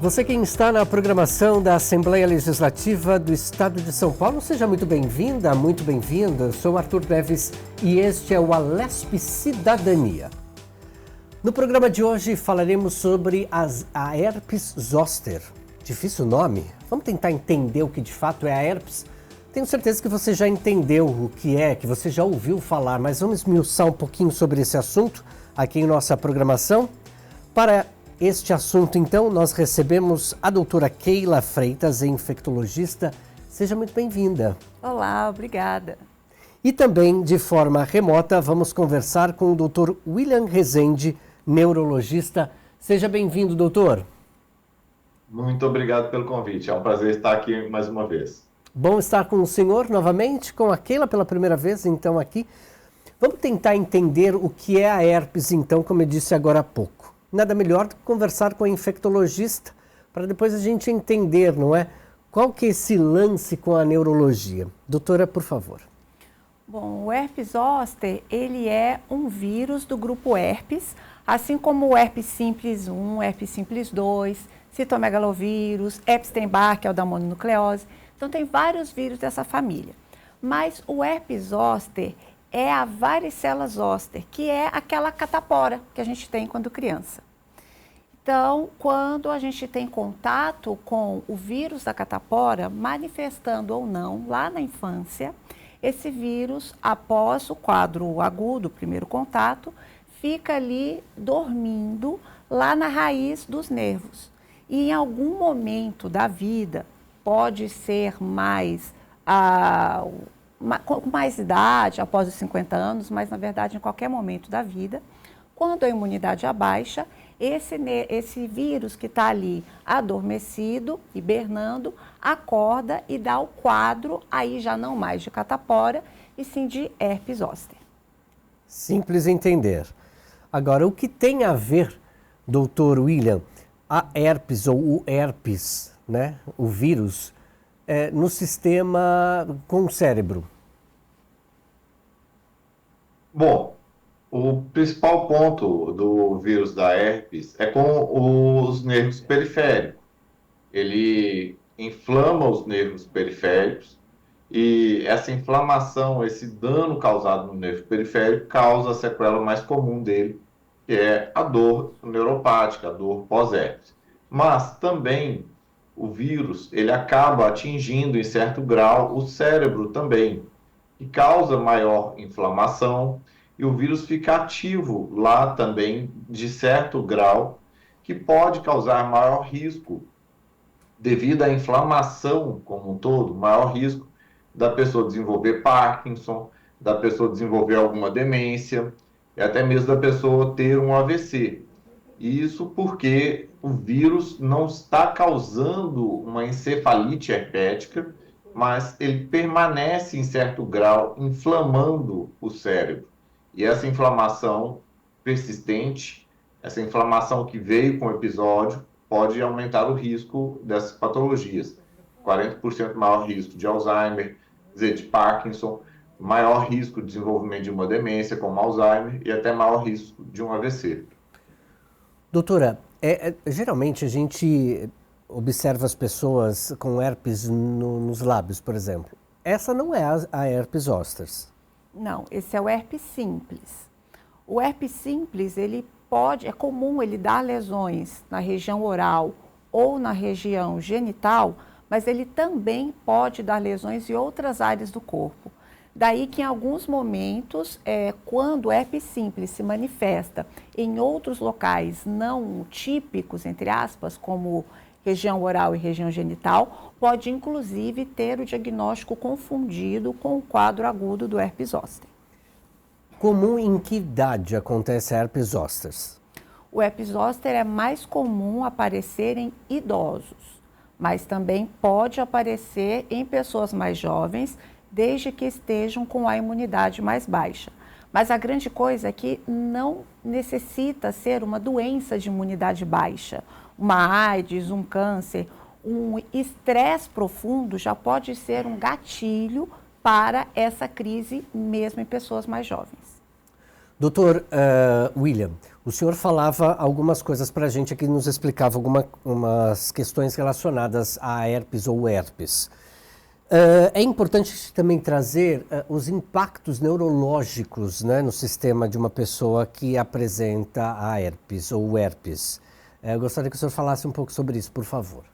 Você quem está na programação da Assembleia Legislativa do Estado de São Paulo, seja muito bem-vinda, muito bem-vindo. Eu sou Arthur Neves e este é o Alesp Cidadania. No programa de hoje falaremos sobre a herpes zoster. Difícil nome? Vamos tentar entender o que de fato é a herpes? Tenho certeza que você já entendeu o que é, que você já ouviu falar, mas vamos esmiuçar um pouquinho sobre esse assunto aqui em nossa programação. Para este assunto, então, nós recebemos a doutora Keila Freitas, infectologista. Seja muito bem-vinda. Olá, obrigada. E também, de forma remota, vamos conversar com o doutor William Rezende, neurologista. Seja bem-vindo, doutor. Muito obrigado pelo convite. É um prazer estar aqui mais uma vez. Bom estar com o senhor novamente, com a Keila pela primeira vez, então, aqui. Vamos tentar entender o que é a herpes, então, como eu disse agora há pouco. Nada melhor do que conversar com a infectologista para depois a gente entender, não é? Qual que é esse lance com a neurologia? Doutora, por favor. Bom, o herpes zoster, ele é um vírus do grupo herpes, assim como o herpes simples 1, herpes simples 2, citomegalovírus, Epstein-Barr, que é o da mononucleose. Então, tem vários vírus dessa família. Mas o herpes zoster é a varicela zoster, que é aquela catapora que a gente tem quando criança. Então, quando a gente tem contato com o vírus da catapora, manifestando ou não lá na infância, esse vírus, após o quadro agudo, o primeiro contato, fica ali dormindo lá na raiz dos nervos. E em algum momento da vida, pode ser mais com mais idade, após os 50 anos, mas na verdade em qualquer momento da vida, quando a imunidade abaixa, esse vírus que está ali adormecido, hibernando, acorda e dá o quadro, aí já não mais de catapora, e sim de herpes zoster. Simples entender. Agora, o que tem a ver, doutor William, a herpes ou o herpes, né, o vírus, no sistema com o cérebro? Bom, o principal ponto do vírus da herpes é com os nervos periféricos. Ele inflama os nervos periféricos e essa inflamação, esse dano causado no nervo periférico causa a sequela mais comum dele, que é a dor neuropática, a dor pós-herpes. Mas também o vírus, ele acaba atingindo em certo grau o cérebro também, que causa maior inflamação, e o vírus fica ativo lá também de certo grau, que pode causar maior risco, devido à inflamação como um todo, maior risco da pessoa desenvolver Parkinson, da pessoa desenvolver alguma demência, e até mesmo da pessoa ter um AVC. Isso porque o vírus não está causando uma encefalite herpética, mas ele permanece em certo grau inflamando o cérebro. E essa inflamação persistente, essa inflamação que veio com o episódio, pode aumentar o risco dessas patologias. 40% maior risco de Alzheimer, de Parkinson, maior risco de desenvolvimento de uma demência como Alzheimer e até maior risco de um AVC. Doutora, geralmente a gente observa as pessoas com herpes nos lábios, por exemplo. Essa não é a herpes zoster. Não, esse é o herpes simples. O herpes simples, é comum ele dar lesões na região oral ou na região genital, mas ele também pode dar lesões em outras áreas do corpo. Daí que em alguns momentos, quando o herpes simples se manifesta em outros locais não típicos, entre aspas, como região oral e região genital, pode inclusive ter o diagnóstico confundido com o quadro agudo do herpes zoster. Comum em que idade acontece a herpes zoster? O herpes zoster é mais comum aparecer em idosos, mas também pode aparecer em pessoas mais jovens, desde que estejam com a imunidade mais baixa. Mas a grande coisa é que não necessita ser uma doença de imunidade baixa, uma AIDS, um câncer, um estresse profundo já pode ser um gatilho para essa crise mesmo em pessoas mais jovens. Doutor William, o senhor falava algumas coisas para a gente aqui, nos explicava algumas questões relacionadas a herpes ou herpes. É importante também trazer os impactos neurológicos, né, no sistema de uma pessoa que apresenta a herpes ou herpes. Eu gostaria que o senhor falasse um pouco sobre isso, por favor.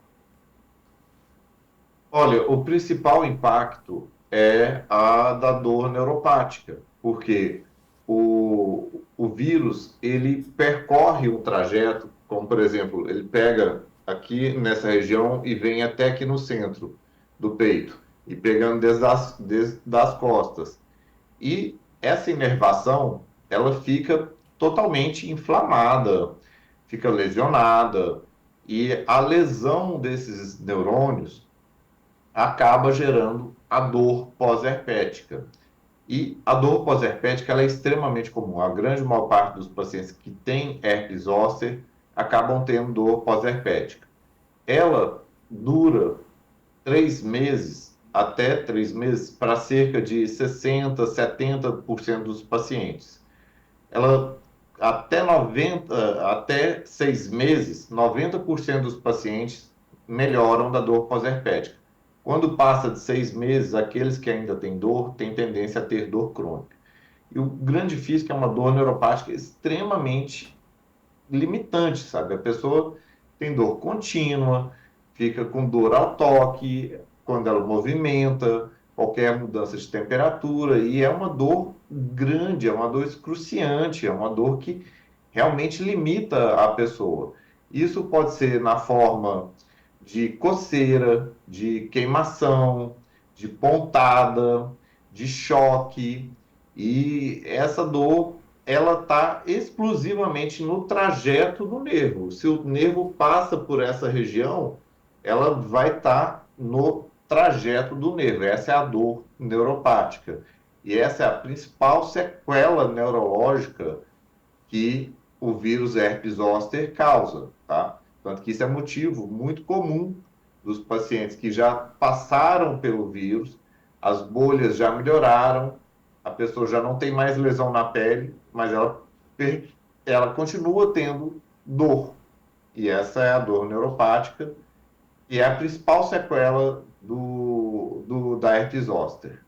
Olha, o principal impacto é a da dor neuropática, porque o vírus, ele percorre um trajeto, como por exemplo, ele pega aqui nessa região e vem até aqui no centro do peito, e pegando desde as costas. E essa inervação, ela fica totalmente inflamada, fica lesionada, e a lesão desses neurônios acaba gerando a dor pós-herpética. E a dor pós-herpética ela é extremamente comum. A grande maior parte dos pacientes que têm herpes zoster acabam tendo dor pós-herpética. Ela dura 3 meses, até 3 meses, para cerca de 60%, 70% dos pacientes. Ela até 6 meses, 90% dos pacientes melhoram da dor pós-herpética. Quando passa de 6 meses, aqueles que ainda têm dor têm tendência a ter dor crônica. E o grande difícil é uma dor neuropática extremamente limitante, sabe? A pessoa tem dor contínua, fica com dor ao toque, quando ela movimenta, qualquer mudança de temperatura, e é uma dor grande, é uma dor excruciante, é uma dor que realmente limita a pessoa. Isso pode ser na forma de coceira, de queimação, de pontada, de choque, e essa dor ela está exclusivamente no trajeto do nervo. Se o nervo passa por essa região, ela vai estar no trajeto do nervo. Essa é a dor neuropática. E essa é a principal sequela neurológica que o vírus herpes zoster causa, tá? Tanto que isso é motivo muito comum dos pacientes que já passaram pelo vírus, as bolhas já melhoraram, a pessoa já não tem mais lesão na pele, mas ela continua tendo dor. E essa é a dor neuropática, e é a principal sequela da herpes zoster.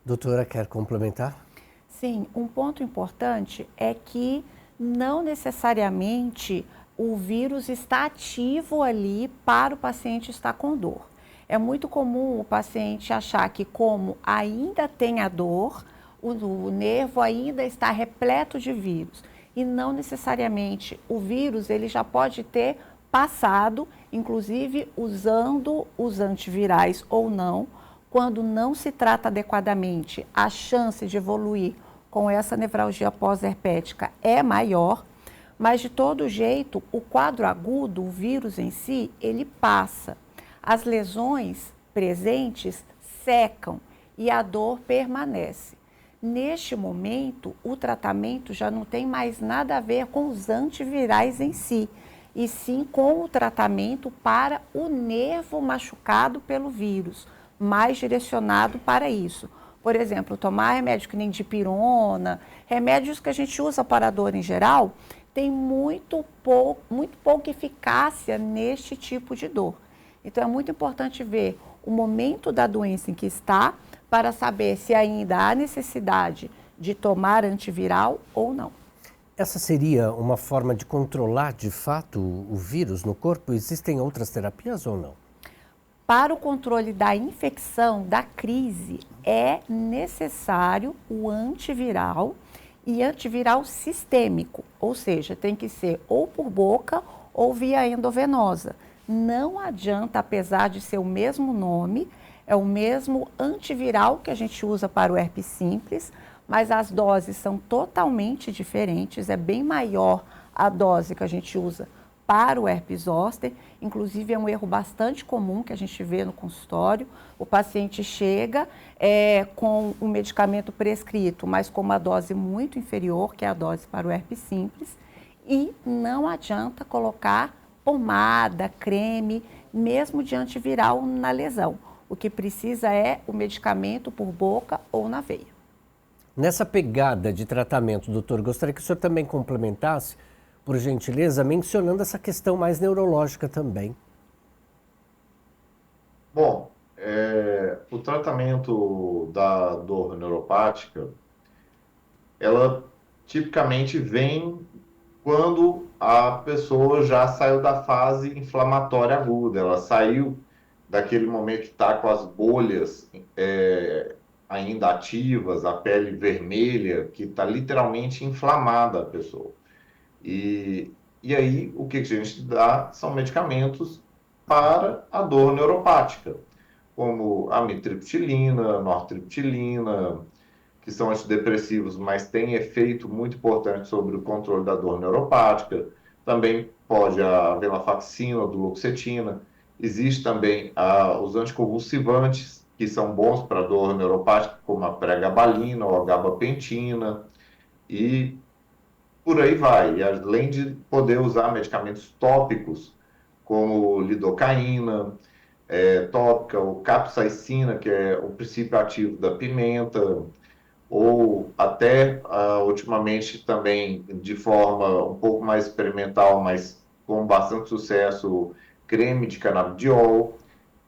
Doutora, quer complementar? Sim, um ponto importante é que não necessariamente o vírus está ativo ali para o paciente estar com dor. É muito comum o paciente achar que, como ainda tem a dor, o nervo ainda está repleto de vírus. E não necessariamente o vírus ele já pode ter passado, inclusive usando os antivirais ou não, quando não se trata adequadamente, a chance de evoluir com essa nevralgia pós-herpética é maior, mas de todo jeito, o quadro agudo, o vírus em si, ele passa. As lesões presentes secam e a dor permanece. Neste momento, o tratamento já não tem mais nada a ver com os antivirais em si, e sim com o tratamento para o nervo machucado pelo vírus, mais direcionado para isso. Por exemplo, tomar remédio que nem dipirona, remédios que a gente usa para a dor em geral, tem muito pouca eficácia neste tipo de dor. Então, é muito importante ver o momento da doença em que está, para saber se ainda há necessidade de tomar antiviral ou não. Essa seria uma forma de controlar, de fato, o vírus no corpo? Existem outras terapias ou não? Para o controle da infecção, da crise, é necessário o antiviral e antiviral sistêmico, ou seja, tem que ser ou por boca ou via endovenosa. Não adianta, apesar de ser o mesmo nome, é o mesmo antiviral que a gente usa para o herpes simples, mas as doses são totalmente diferentes, é bem maior a dose que a gente usa para o herpes zoster, inclusive é um erro bastante comum que a gente vê no consultório. O paciente chega com o medicamento prescrito, mas com uma dose muito inferior, que é a dose para o herpes simples, e não adianta colocar pomada, creme, mesmo de antiviral na lesão. O que precisa é o medicamento por boca ou na veia. Nessa pegada de tratamento, doutor, gostaria que o senhor também complementasse, por gentileza, mencionando essa questão mais neurológica também. Bom, o tratamento da dor neuropática, ela tipicamente vem quando a pessoa já saiu da fase inflamatória aguda, ela saiu daquele momento que está com as bolhas ainda ativas, a pele vermelha, que está literalmente inflamada a pessoa. E, e aí, o que a gente dá são medicamentos para a dor neuropática, como amitriptilina, nortriptilina, que são antidepressivos, mas têm efeito muito importante sobre o controle da dor neuropática. Também pode a venlafaxina, a duloxetina. Existe também os anticonvulsivantes, que são bons para a dor neuropática, como a pregabalina ou a gabapentina. E por aí vai. E além de poder usar medicamentos tópicos, como lidocaína, tópica, ou capsaicina, que é o princípio ativo da pimenta, ou até ultimamente também de forma um pouco mais experimental, mas com bastante sucesso, creme de canabidiol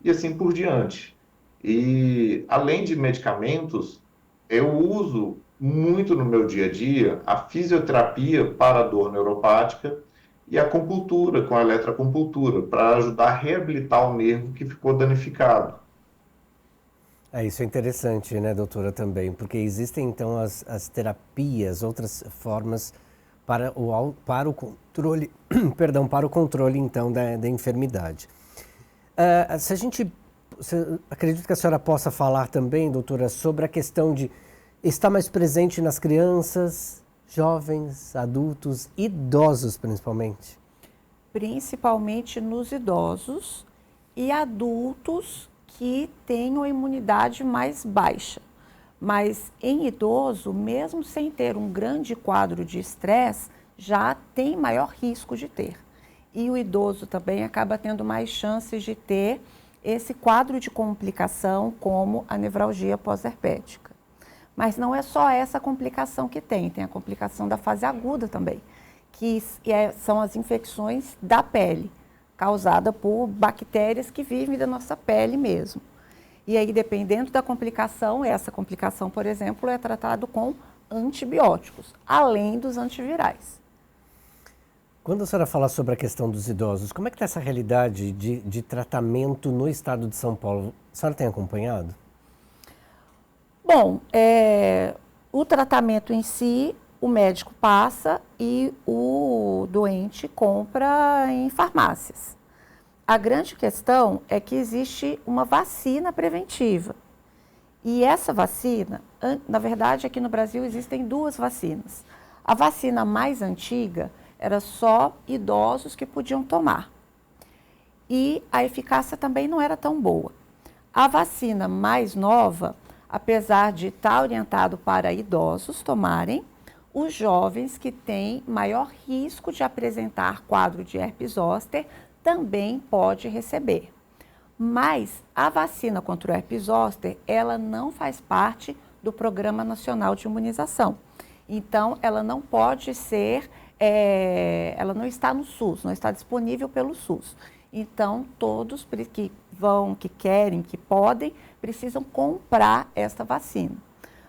e assim por diante. E além de medicamentos, eu uso muito no meu dia a dia a fisioterapia para a dor neuropática e a acupuntura com a eletroacupuntura para ajudar a reabilitar o nervo que ficou danificado. Isso é interessante, né, doutora, também, porque existem então as terapias, outras formas para o controle, perdão, para o controle então da enfermidade. Acredito que a senhora possa falar também, doutora, sobre a questão de estar mais presente nas crianças, jovens, adultos, idosos principalmente. Principalmente nos idosos e adultos que tenham a imunidade mais baixa. Mas em idoso, mesmo sem ter um grande quadro de estresse, já tem maior risco de ter. E o idoso também acaba tendo mais chances de ter esse quadro de complicação, como a nevralgia pós-herpética. Mas não é só essa complicação que tem a complicação da fase aguda também, que são as infecções da pele, causada por bactérias que vivem da nossa pele mesmo. E aí, dependendo da complicação, essa complicação, por exemplo, é tratada com antibióticos, além dos antivirais. Quando a senhora fala sobre a questão dos idosos, como é que está essa realidade de tratamento no estado de São Paulo? A senhora tem acompanhado? Bom, o tratamento em si, o médico passa e o doente compra em farmácias. A grande questão é que existe uma vacina preventiva. E essa vacina, na verdade, aqui no Brasil existem duas vacinas. A vacina mais antiga era só idosos que podiam tomar. E a eficácia também não era tão boa. A vacina mais nova, apesar de estar orientado para idosos tomarem, os jovens que têm maior risco de apresentar quadro de herpes zoster também pode receber. Mas a vacina contra o herpes zoster, ela não faz parte do Programa Nacional de Imunização. Então, ela não pode ser, ela não está no SUS, não está disponível pelo SUS. Então, todos que vão, que querem, que podem, precisam comprar esta vacina.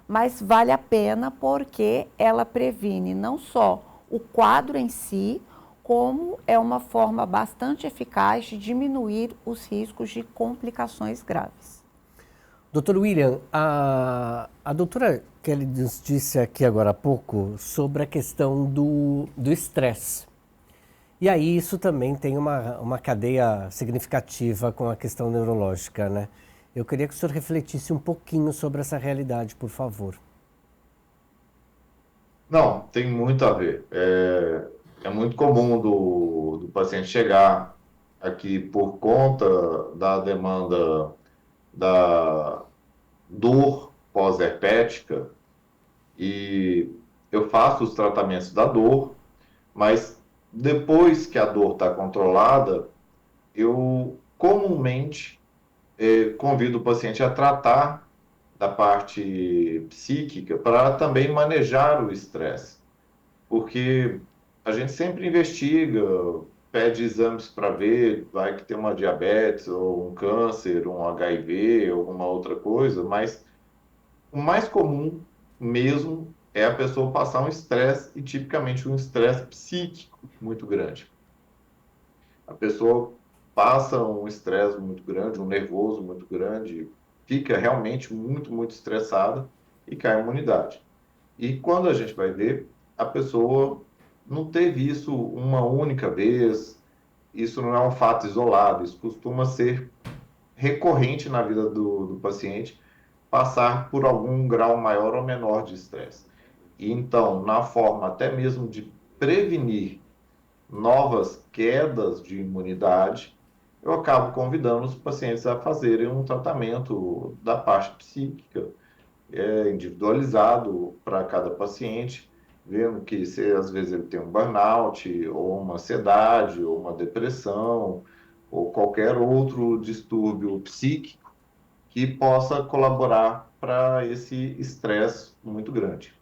Mas vale a pena porque ela previne não só o quadro em si, como é uma forma bastante eficaz de diminuir os riscos de complicações graves. Doutor William, a doutora Kelly nos disse aqui agora há pouco sobre a questão do estresse. E aí isso também tem uma cadeia significativa com a questão neurológica, né? Eu queria que o senhor refletisse um pouquinho sobre essa realidade, por favor. Não, tem muito a ver. É muito comum do paciente chegar aqui por conta da demanda da dor pós-herpética e eu faço os tratamentos da dor, mas depois que a dor está controlada, eu comumente convido o paciente a tratar da parte psíquica para também manejar o estresse, porque a gente sempre investiga, pede exames para ver, vai que tem uma diabetes ou um câncer, um HIV, alguma outra coisa, mas o mais comum mesmo é a pessoa passar um estresse e tipicamente um estresse psíquico muito grande. A pessoa passa um estresse muito grande, um nervoso muito grande, fica realmente muito estressada e cai a imunidade. E quando a gente vai ver, a pessoa não teve isso uma única vez, isso não é um fato isolado, isso costuma ser recorrente na vida do paciente, passar por algum grau maior ou menor de estresse. E então, na forma até mesmo de prevenir novas quedas de imunidade, eu acabo convidando os pacientes a fazerem um tratamento da parte psíquica, individualizado para cada paciente, vendo que se às vezes ele tem um burnout, ou uma ansiedade, ou uma depressão, ou qualquer outro distúrbio psíquico que possa colaborar para esse estresse muito grande.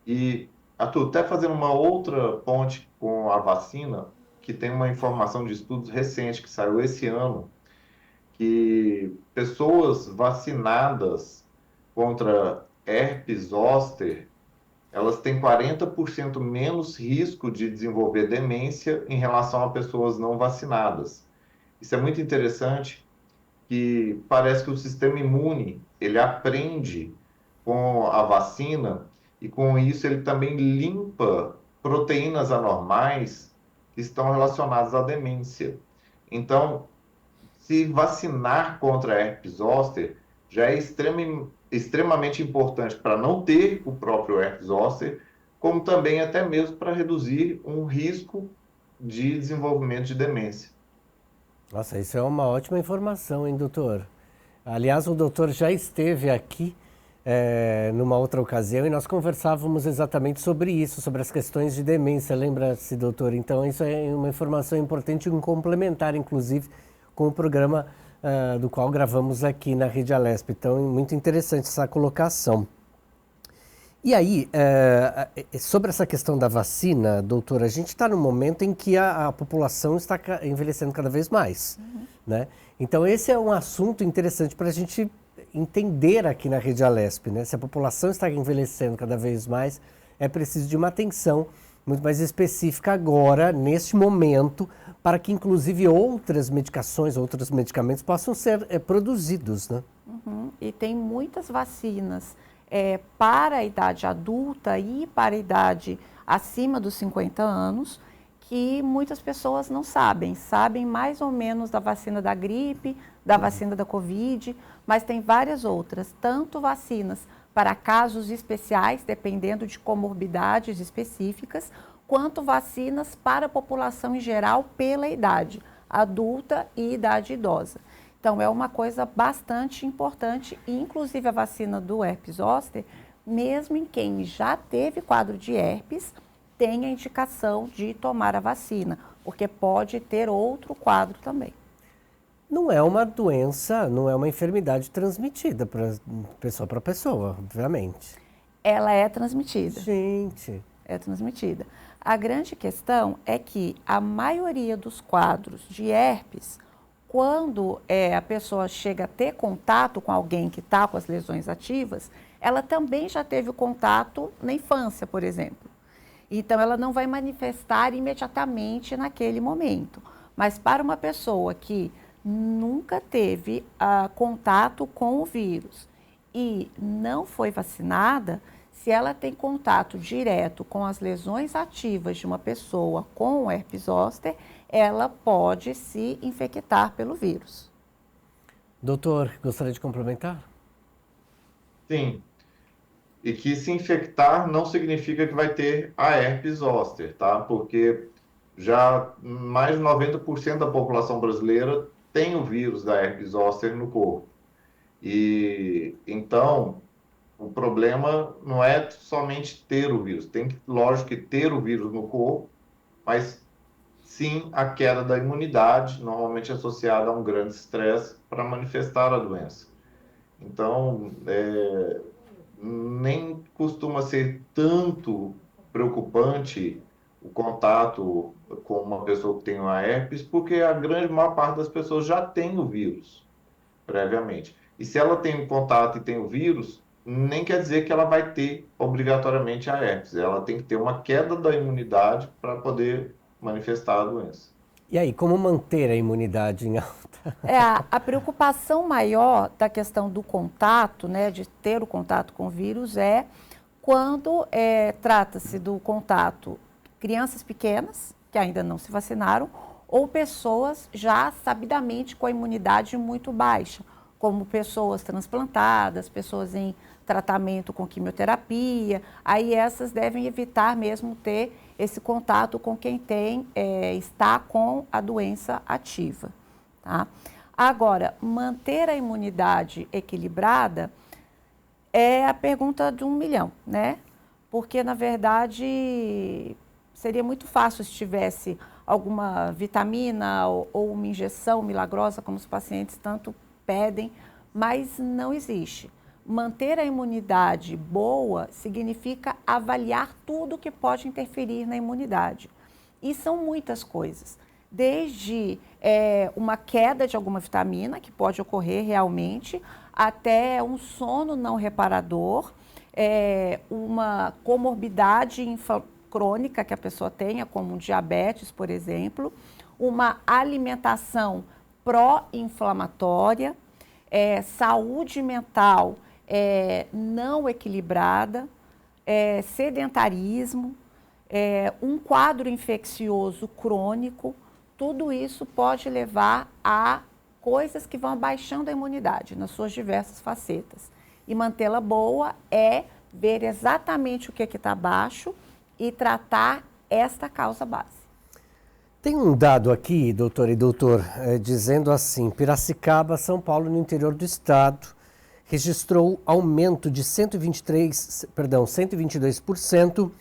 E, Arthur, até fazendo uma outra ponte com a vacina, que tem uma informação de estudos recentes que saiu esse ano, que pessoas vacinadas contra herpes zoster, elas têm 40% menos risco de desenvolver demência em relação a pessoas não vacinadas. Isso é muito interessante, que parece que o sistema imune, ele aprende com a vacina e com isso ele também limpa proteínas anormais que estão relacionadas à demência. Então, se vacinar contra a herpes zoster já é extremamente importante para não ter o próprio herpes zoster, como também até mesmo para reduzir um risco de desenvolvimento de demência. Nossa, isso é uma ótima informação, hein, doutor? Aliás, o doutor já esteve aqui numa outra ocasião e nós conversávamos exatamente sobre isso, sobre as questões de demência, lembra-se, doutor? Então, isso é uma informação importante e um complementar, inclusive, com o programa do qual gravamos aqui na Rede Alesp. Então, muito interessante essa colocação. E aí, sobre essa questão da vacina, doutora, a gente está num momento em que a população está envelhecendo cada vez mais, né? Então, esse é um assunto interessante para a gente entender aqui na Rede Alesp, né? Se a população está envelhecendo cada vez mais, é preciso de uma atenção muito mais específica agora, neste momento, para que, inclusive, outras medicações, outros medicamentos possam ser produzidos, né? E tem muitas vacinas para a idade adulta e para a idade acima dos 50 anos, que muitas pessoas não sabem. Sabem mais ou menos da vacina da gripe, da vacina da Covid, mas tem várias outras, tanto vacinas para casos especiais, dependendo de comorbidades específicas, quanto vacinas para a população em geral pela idade adulta e idade idosa. Então, é uma coisa bastante importante, inclusive a vacina do herpes zoster, mesmo em quem já teve quadro de herpes, tem a indicação de tomar a vacina, porque pode ter outro quadro também. Não é uma doença, não é uma enfermidade transmitida pessoa para pessoa, obviamente. Ela é transmitida. Gente. É transmitida. A grande questão é que a maioria dos quadros de herpes, quando a pessoa chega a ter contato com alguém que está com as lesões ativas, ela também já teve o contato na infância, por exemplo. Então, ela não vai manifestar imediatamente naquele momento. Mas para uma pessoa que nunca teve contato com o vírus e não foi vacinada, se ela tem contato direto com as lesões ativas de uma pessoa com o herpes zoster, ela pode se infectar pelo vírus. Doutor, gostaria de complementar? Sim. E que se infectar não significa que vai ter a herpes zoster, tá? Porque já mais de 90% da população brasileira tem o vírus da herpes zoster no corpo. E então, o problema não é somente ter o vírus, tem que, lógico, que ter o vírus no corpo, mas sim a queda da imunidade, normalmente associada a um grande estresse para manifestar a doença. Então, nem costuma ser tanto preocupante o contato com uma pessoa que tem uma herpes, porque a grande maior parte das pessoas já tem o vírus previamente. E se ela tem um contato e tem o vírus, nem quer dizer que ela vai ter obrigatoriamente a herpes. Ela tem que ter uma queda da imunidade para poder manifestar a doença. E aí, como manter a imunidade em alta? A preocupação maior da questão do contato, né, de ter o contato com o vírus, é quando trata-se do contato crianças pequenas, que ainda não se vacinaram, ou pessoas já sabidamente com a imunidade muito baixa, como pessoas transplantadas, pessoas em tratamento com quimioterapia. Aí essas devem evitar mesmo ter esse contato com quem está com a doença ativa. Tá? Agora, manter a imunidade equilibrada é a pergunta de 1 milhão, né? Porque, na verdade, seria muito fácil se tivesse alguma vitamina ou uma injeção milagrosa, como os pacientes tanto pedem, mas não existe. Manter a imunidade boa significa avaliar tudo que pode interferir na imunidade. E são muitas coisas. Desde uma queda de alguma vitamina, que pode ocorrer realmente, até um sono não reparador, uma comorbidade crônica que a pessoa tenha, como um diabetes, por exemplo, uma alimentação pró-inflamatória, saúde mental não equilibrada, sedentarismo, um quadro infeccioso crônico. Tudo isso pode levar a coisas que vão abaixando a imunidade nas suas diversas facetas. E mantê-la boa é ver exatamente o que está baixo e tratar esta causa base. Tem um dado aqui, doutora e doutor, dizendo assim: Piracicaba, São Paulo, no interior do estado, registrou aumento de 122%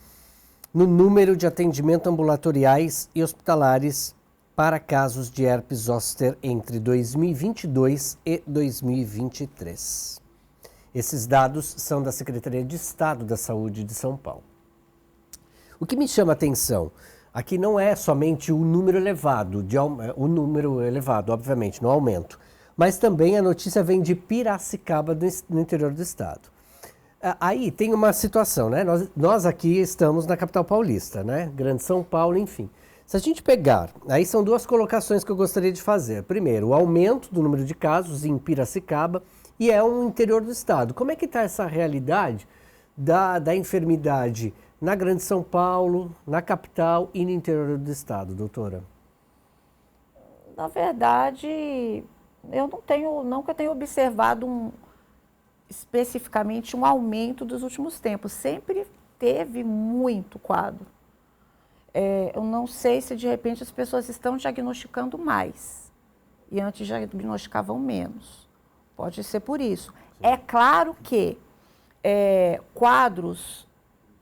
no número de atendimento ambulatoriais e hospitalares para casos de herpes zoster entre 2022 e 2023. Esses dados são da Secretaria de Estado da Saúde de São Paulo. O que me chama a atenção aqui não é somente o número elevado, obviamente, no aumento, mas também a notícia vem de Piracicaba, no interior do estado. Aí tem uma situação, né? Nós aqui estamos na capital paulista, né? Grande São Paulo, enfim. Se a gente pegar, aí são duas colocações que eu gostaria de fazer. Primeiro, o aumento do número de casos em Piracicaba e um interior do estado. Como é que está essa realidade da enfermidade na Grande São Paulo, na capital e no interior do estado, doutora? Na verdade, eu nunca tenho observado especificamente um aumento dos últimos tempos. Sempre teve muito quadro. Eu não sei se de repente as pessoas estão diagnosticando mais e antes diagnosticavam menos. Pode ser por isso. Sim. É claro que quadros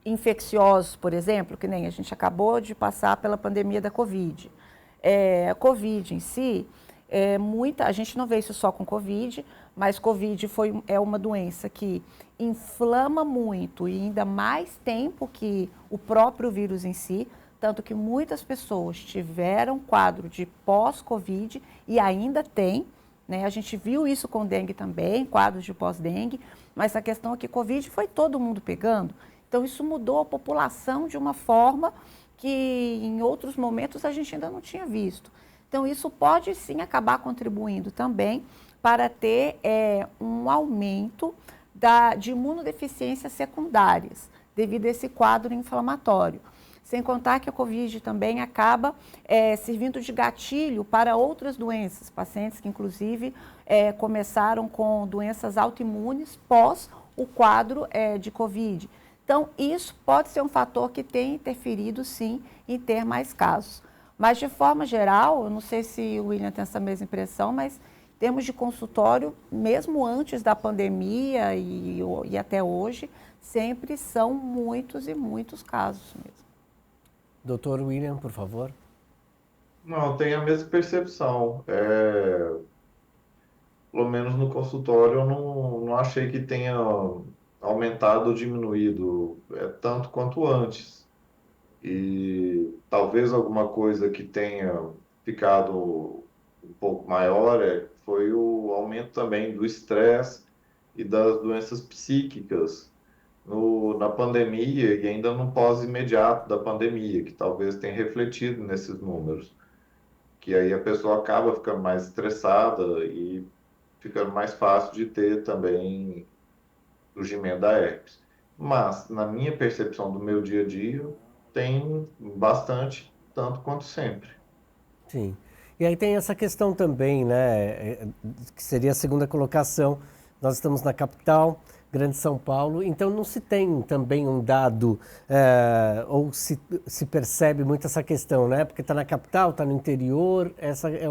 infecciosos, por exemplo, que nem a gente acabou de passar pela pandemia da Covid. A Covid em si, a gente não vê isso só com Covid, mas Covid é uma doença que inflama muito e ainda mais tempo que o próprio vírus em si, tanto que muitas pessoas tiveram quadro de pós-Covid e ainda tem, né? A gente viu isso com dengue também, quadros de pós-dengue, mas a questão é que Covid foi todo mundo pegando. Então, isso mudou a população de uma forma que em outros momentos a gente ainda não tinha visto. Então, isso pode sim acabar contribuindo também para ter um aumento de imunodeficiências secundárias, devido a esse quadro inflamatório. Sem contar que a Covid também acaba servindo de gatilho para outras doenças, pacientes que inclusive começaram com doenças autoimunes pós o quadro de Covid. Então, isso pode ser um fator que tem interferido, sim, em ter mais casos. Mas, de forma geral, eu não sei se o William tem essa mesma impressão, mas em termos de consultório, mesmo antes da pandemia e até hoje, sempre são muitos e muitos casos mesmo. Doutor William, por favor. Não, tem a mesma percepção. Pelo menos no consultório eu não não achei que tenha aumentado ou diminuído tanto quanto antes. E talvez alguma coisa que tenha ficado um pouco maior foi o aumento também do estresse e das doenças psíquicas na pandemia e ainda no pós-imediato da pandemia, que talvez tenha refletido nesses números, que aí a pessoa acaba ficando mais estressada e ficando mais fácil de ter também surgimento da herpes. Mas, na minha percepção do meu dia a dia, tem bastante, tanto quanto sempre. Sim. E aí tem essa questão também, né, que seria a segunda colocação. Nós estamos na capital, Grande São Paulo, então não se tem também um dado, ou se percebe muito essa questão, né? Porque está na capital, está no interior, essa é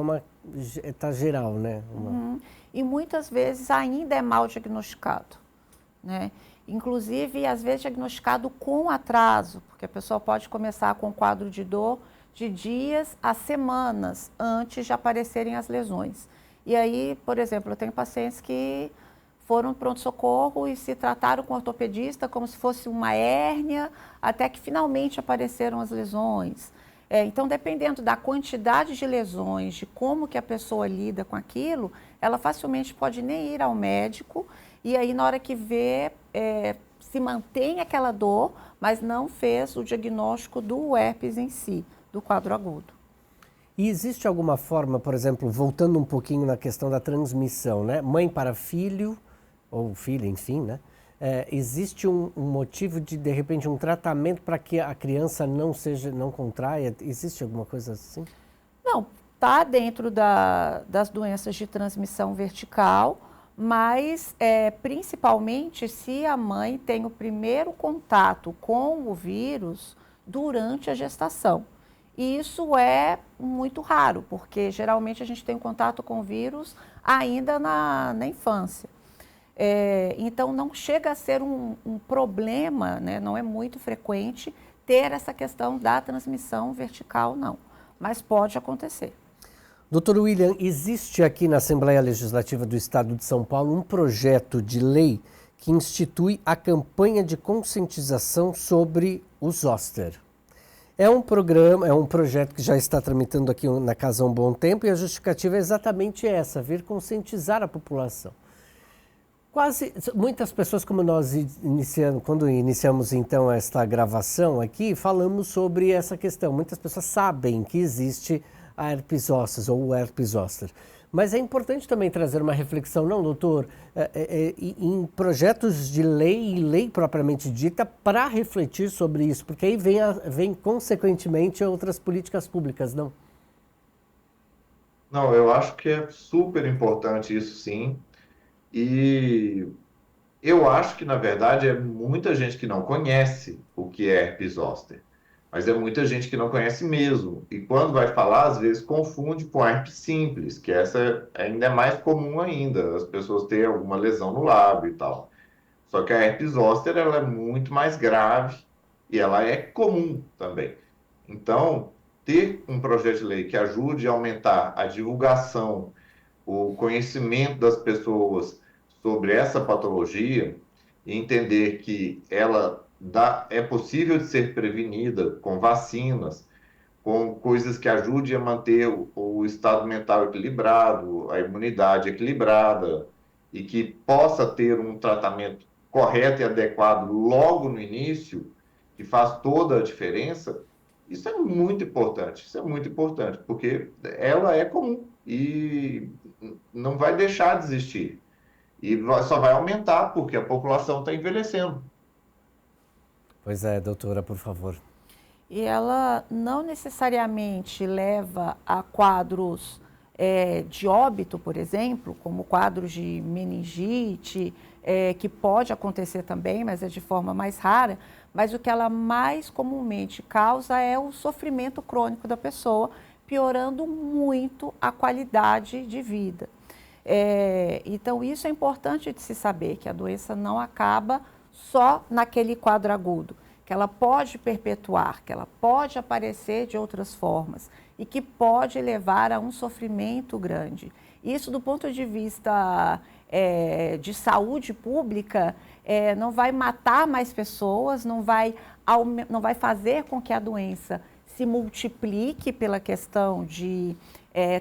está geral, né? E muitas vezes ainda é mal diagnosticado, né? Inclusive, às vezes diagnosticado com atraso, porque a pessoa pode começar com um quadro de dor de dias a semanas antes de aparecerem as lesões. E aí, por exemplo, eu tenho pacientes que foram no pronto-socorro e se trataram com o ortopedista como se fosse uma hérnia, até que finalmente apareceram as lesões. Então, dependendo da quantidade de lesões, de como que a pessoa lida com aquilo, ela facilmente pode nem ir ao médico e aí na hora que vê, se mantém aquela dor, mas não fez o diagnóstico do herpes em si, do quadro agudo. E existe alguma forma, por exemplo, voltando um pouquinho na questão da transmissão, né? Mãe para filho, ou filha, enfim, né? Existe um motivo de repente, um tratamento para que a criança não contraia? Existe alguma coisa assim? Não, está dentro das doenças de transmissão vertical, mas principalmente se a mãe tem o primeiro contato com o vírus durante a gestação. E isso é muito raro, porque geralmente a gente tem contato com o vírus ainda na infância. Então, não chega a ser um problema, né? Não é muito frequente ter essa questão da transmissão vertical, não. Mas pode acontecer. Doutor William, existe aqui na Assembleia Legislativa do Estado de São Paulo um projeto de lei que institui a campanha de conscientização sobre o zoster. É um projeto que já está tramitando aqui na casa há um bom tempo e a justificativa é exatamente essa, vir conscientizar a população. Muitas pessoas, como nós quando iniciamos então esta gravação aqui, falamos sobre essa questão. Muitas pessoas sabem que existe a herpes zoster ou o herpes zoster. Mas é importante também trazer uma reflexão, não, doutor, em projetos de lei e lei propriamente dita para refletir sobre isso, porque aí vem consequentemente outras políticas públicas, não? Não, eu acho que é super importante isso, sim. E eu acho que, na verdade, é muita gente que não conhece o que é herpes zoster. Mas é muita gente que não conhece mesmo. E quando vai falar, às vezes confunde com a herpes simples, que essa ainda é mais comum ainda, as pessoas terem alguma lesão no lábio e tal. Só que a herpes zoster, ela é muito mais grave e ela é comum também. Então, ter um projeto de lei que ajude a aumentar a divulgação, o conhecimento das pessoas sobre essa patologia e entender que é possível de ser prevenida com vacinas, com coisas que ajudem a manter o estado mental equilibrado, a imunidade equilibrada e que possa ter um tratamento correto e adequado logo no início, que faz toda a diferença. Isso é muito importante, porque ela é comum e não vai deixar de existir. E só vai aumentar, porque a população está envelhecendo. Pois é, doutora, por favor. E ela não necessariamente leva a quadros de óbito, por exemplo, como quadros de meningite, que pode acontecer também, mas é de forma mais rara. Mas o que ela mais comumente causa é o sofrimento crônico da pessoa, piorando muito a qualidade de vida. Então, isso é importante de se saber, que a doença não acaba só naquele quadro agudo, que ela pode perpetuar, que ela pode aparecer de outras formas e que pode levar a um sofrimento grande. Isso, do ponto de vista de saúde pública, não vai matar mais pessoas, não vai fazer com que a doença se multiplique pela questão de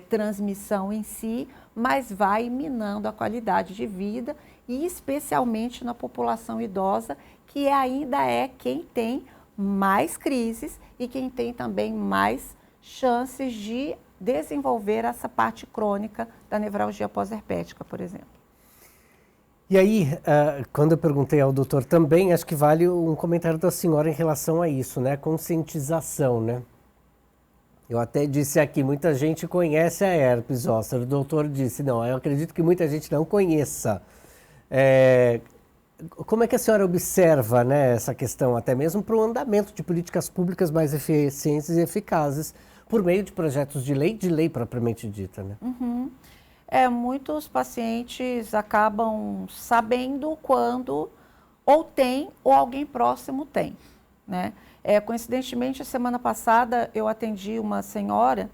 transmissão em si, mas vai minando a qualidade de vida, e especialmente na população idosa, que ainda é quem tem mais crises e quem tem também mais chances de desenvolver essa parte crônica da nevralgia pós-herpética, por exemplo. E aí, quando eu perguntei ao doutor também, acho que vale um comentário da senhora em relação a isso, né? Conscientização, né? Eu até disse aqui, muita gente conhece a herpes zoster. O doutor disse, não, eu acredito que muita gente não conheça. Como é que a senhora observa, né, essa questão, até mesmo para o andamento de políticas públicas mais eficientes e eficazes, por meio de projetos de lei propriamente dita, né? Uhum. Muitos pacientes acabam sabendo quando ou tem ou alguém próximo tem, né? Coincidentemente, a semana passada eu atendi uma senhora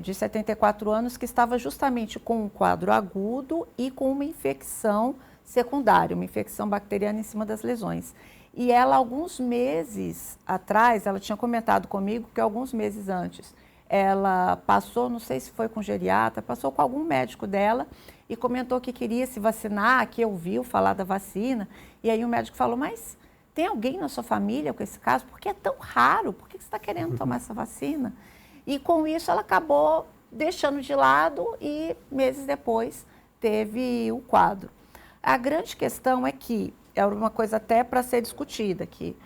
de 74 anos que estava justamente com um quadro agudo e com uma infecção secundária, uma infecção bacteriana em cima das lesões. E ela, alguns meses atrás, ela tinha comentado comigo que alguns meses antes, ela passou, não sei se foi com geriatra, passou com algum médico dela e comentou que queria se vacinar, que ouviu falar da vacina. E aí o médico falou, mas tem alguém na sua família com esse caso? Por que é tão raro? Por que você está querendo tomar essa vacina? E com isso ela acabou deixando de lado e meses depois teve o quadro. A grande questão é que, é uma coisa até para ser discutida, que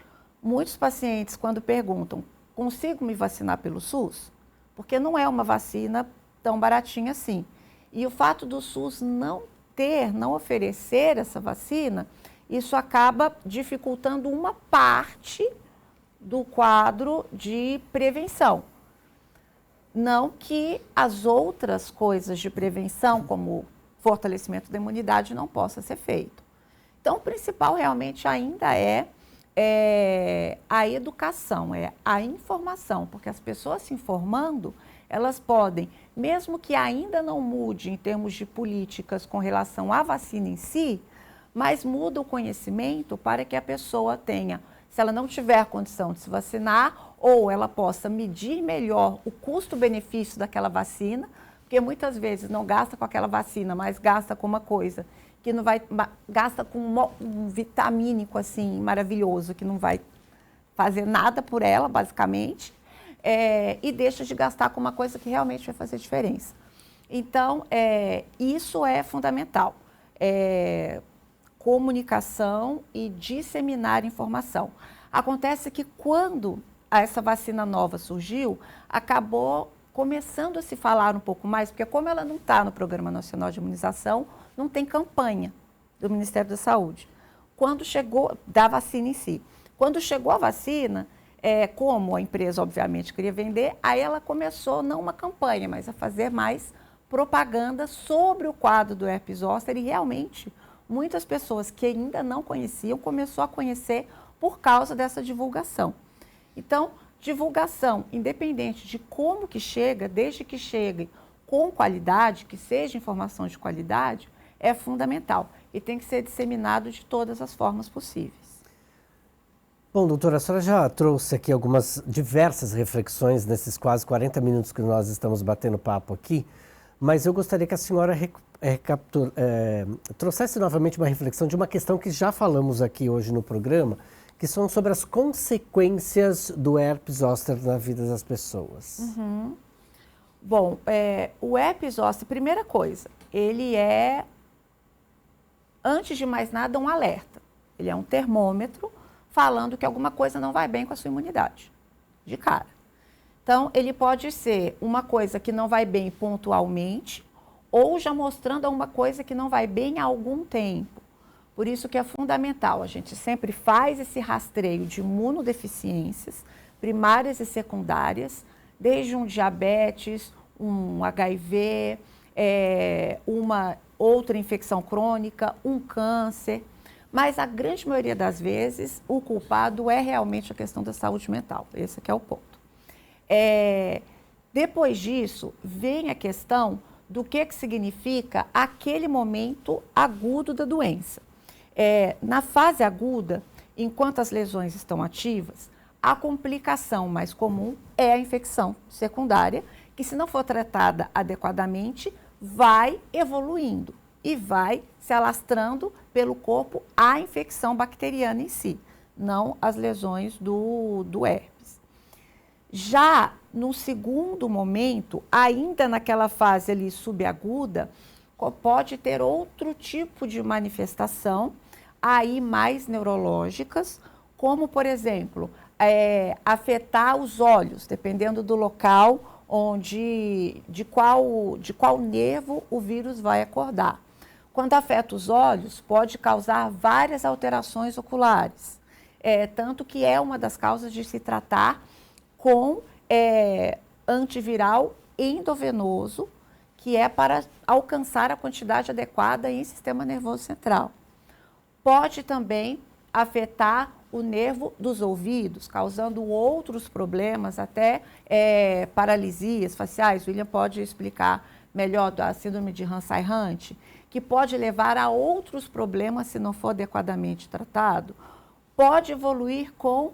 muitos pacientes, quando perguntam, consigo me vacinar pelo SUS? Porque não é uma vacina tão baratinha assim. E o fato do SUS não oferecer essa vacina, isso acaba dificultando uma parte do quadro de prevenção. Não que as outras coisas de prevenção, como fortalecimento da imunidade, não possa ser feito. Então, o principal realmente ainda é a educação, a informação, porque as pessoas se informando, elas podem, mesmo que ainda não mude em termos de políticas com relação à vacina em si, mas muda o conhecimento para que a pessoa tenha, se ela não tiver condição de se vacinar, ou ela possa medir melhor o custo-benefício daquela vacina, porque muitas vezes não gasta com aquela vacina, mas gasta com uma coisa que não vai, gasta com um vitamínico assim maravilhoso, que não vai fazer nada por ela, basicamente, e deixa de gastar com uma coisa que realmente vai fazer diferença. Então, isso é fundamental. Comunicação e disseminar informação. Acontece que quando essa vacina nova surgiu, acabou começando a se falar um pouco mais, porque como ela não está no Programa Nacional de Imunização, não tem campanha do Ministério da Saúde. Quando chegou, da vacina em si. Quando chegou a vacina, como a empresa obviamente queria vender, aí ela começou, não uma campanha, mas a fazer mais propaganda sobre o quadro do herpes zoster, e realmente muitas pessoas que ainda não conheciam, começou a conhecer por causa dessa divulgação. Então, divulgação, independente de como que chega, desde que chegue com qualidade, que seja informação de qualidade, é fundamental e tem que ser disseminado de todas as formas possíveis. Bom, doutora, a senhora já trouxe aqui algumas diversas reflexões nesses quase 40 minutos que nós estamos batendo papo aqui, mas eu gostaria que a senhora trouxesse novamente uma reflexão de uma questão que já falamos aqui hoje no programa, que são sobre as consequências do herpes zoster na vida das pessoas. Uhum. Bom, o herpes zoster, primeira coisa, ele é, antes de mais nada, um alerta. Ele é um termômetro falando que alguma coisa não vai bem com a sua imunidade, de cara. Então, ele pode ser uma coisa que não vai bem pontualmente, ou já mostrando alguma coisa que não vai bem há algum tempo. Por isso que é fundamental, a gente sempre faz esse rastreio de imunodeficiências primárias e secundárias, desde um diabetes, um HIV, uma outra infecção crônica, um câncer. Mas a grande maioria das vezes, o culpado é realmente a questão da saúde mental. Esse que é o ponto. Depois disso, vem a questão do que significa aquele momento agudo da doença. Na fase aguda, enquanto as lesões estão ativas, a complicação mais comum é a infecção secundária, que se não for tratada adequadamente, vai evoluindo e vai se alastrando pelo corpo a infecção bacteriana em si, não as lesões do herpes. Já no segundo momento, ainda naquela fase ali subaguda, pode ter outro tipo de manifestação, aí mais neurológicas, como, por exemplo, afetar os olhos, dependendo do local de qual nervo o vírus vai acordar. Quando afeta os olhos, pode causar várias alterações oculares, tanto que é uma das causas de se tratar com antiviral endovenoso, que é para alcançar a quantidade adequada em sistema nervoso central. Pode também afetar o nervo dos ouvidos, causando outros problemas, até paralisias faciais. William pode explicar melhor da síndrome de Hansen-Hunt, que pode levar a outros problemas se não for adequadamente tratado. Pode evoluir com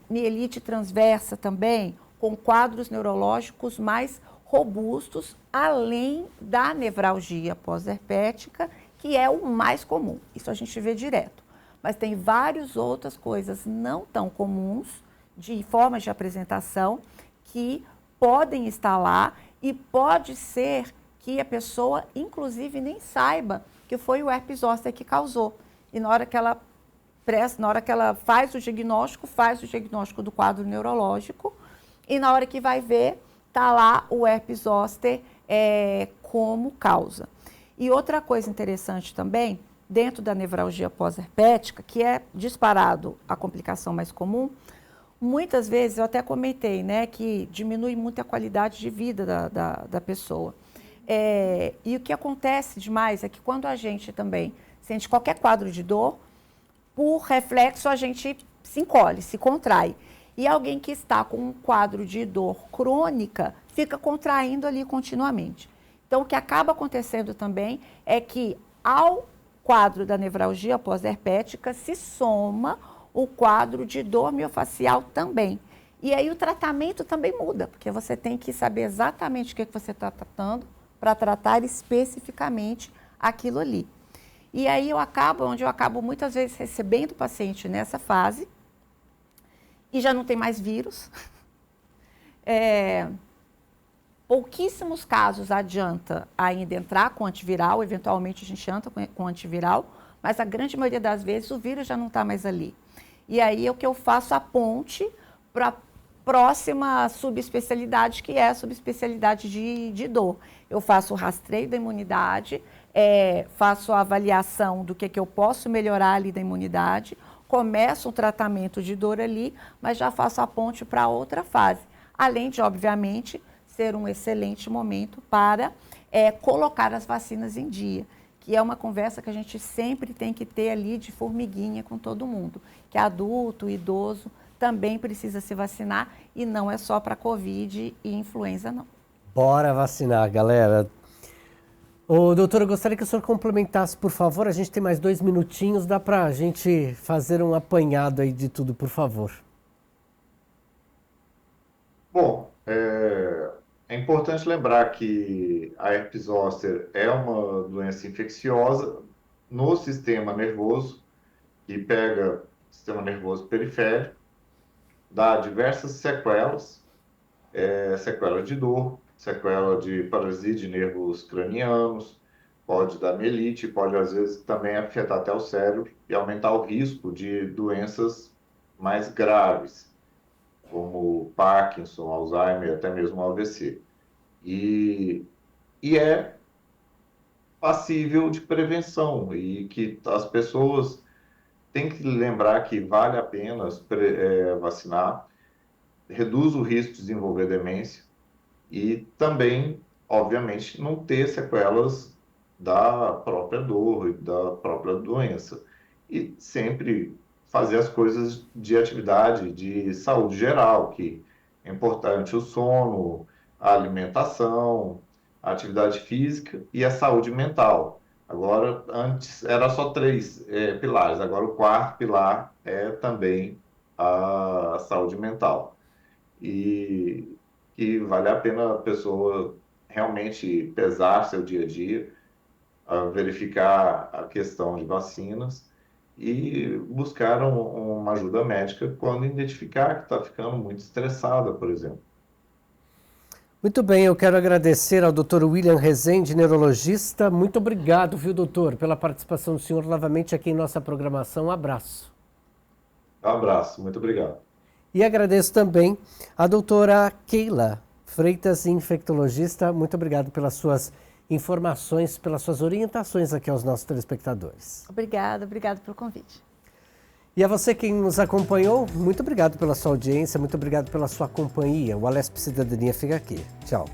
mielite transversa também, com quadros neurológicos mais robustos, além da nevralgia pós-herpética, que é o mais comum. Isso a gente vê direto. Mas tem várias outras coisas não tão comuns, de formas de apresentação, que podem estar lá e pode ser que a pessoa, inclusive, nem saiba que foi o herpes zoster que causou. E na hora que ela faz o diagnóstico do quadro neurológico, e na hora que vai ver, está lá o herpes zoster como causa. E outra coisa interessante também, dentro da nevralgia pós-herpética, que é disparado a complicação mais comum, muitas vezes, eu até comentei, né, que diminui muito a qualidade de vida da pessoa. E o que acontece demais é que quando a gente também sente qualquer quadro de dor, por reflexo a gente se encolhe, se contrai. E alguém que está com um quadro de dor crônica fica contraindo ali continuamente. Então, o que acaba acontecendo também é que ao quadro da nevralgia pós-herpética se soma o quadro de dor miofacial também. E aí o tratamento também muda, porque você tem que saber exatamente o que você está tratando para tratar especificamente aquilo ali. E aí eu acabo muitas vezes recebendo o paciente nessa fase e já não tem mais vírus. Pouquíssimos casos adianta ainda entrar com antiviral, eventualmente a gente entra com antiviral, mas a grande maioria das vezes o vírus já não está mais ali. E aí é o que eu faço a ponte para a próxima subespecialidade, que é a subespecialidade de dor. Eu faço o rastreio da imunidade, faço a avaliação do que eu posso melhorar ali da imunidade, começo um tratamento de dor ali, mas já faço a ponte para outra fase. Além de, obviamente, ser um excelente momento para colocar as vacinas em dia, que é uma conversa que a gente sempre tem que ter ali de formiguinha com todo mundo, que adulto, idoso, também precisa se vacinar e não é só para Covid e influenza, não. Bora vacinar, galera. Ô, doutora, eu gostaria que o senhor complementasse, por favor. A gente tem mais 2 minutinhos, dá para a gente fazer um apanhado aí de tudo, por favor. Bom, é importante lembrar que a herpes zoster é uma doença infecciosa no sistema nervoso, que pega o sistema nervoso periférico, dá diversas sequelas, sequela de dor, sequela de paralisia de nervos cranianos, pode dar mielite, pode às vezes também afetar até o cérebro e aumentar o risco de doenças mais graves, como Parkinson, Alzheimer, até mesmo AVC. E é passível de prevenção e que as pessoas têm que lembrar que vale a pena vacinar, reduz o risco de desenvolver demência e também, obviamente, não ter sequelas da própria dor e da própria doença. E sempre fazer as coisas de atividade de saúde geral, que é importante o sono, a alimentação, a atividade física e a saúde mental. Agora, antes era só três pilares, agora o quarto pilar é também a saúde mental. E que vale a pena a pessoa realmente pesar seu dia a dia, verificar a questão de vacinas e buscar uma ajuda médica quando identificar que está ficando muito estressada, por exemplo. Muito bem, eu quero agradecer ao Dr. William Rezende, neurologista. Muito obrigado, viu, doutor, pela participação do senhor novamente aqui em nossa programação. Um abraço. Um abraço, muito obrigado. E agradeço também a doutora Keila Freitas, infectologista. Muito obrigado pelas suas informações, pelas suas orientações aqui aos nossos telespectadores. Obrigada pelo convite. E a você que nos acompanhou, muito obrigado pela sua audiência, muito obrigado pela sua companhia. O Alesp Cidadania fica aqui. Tchau.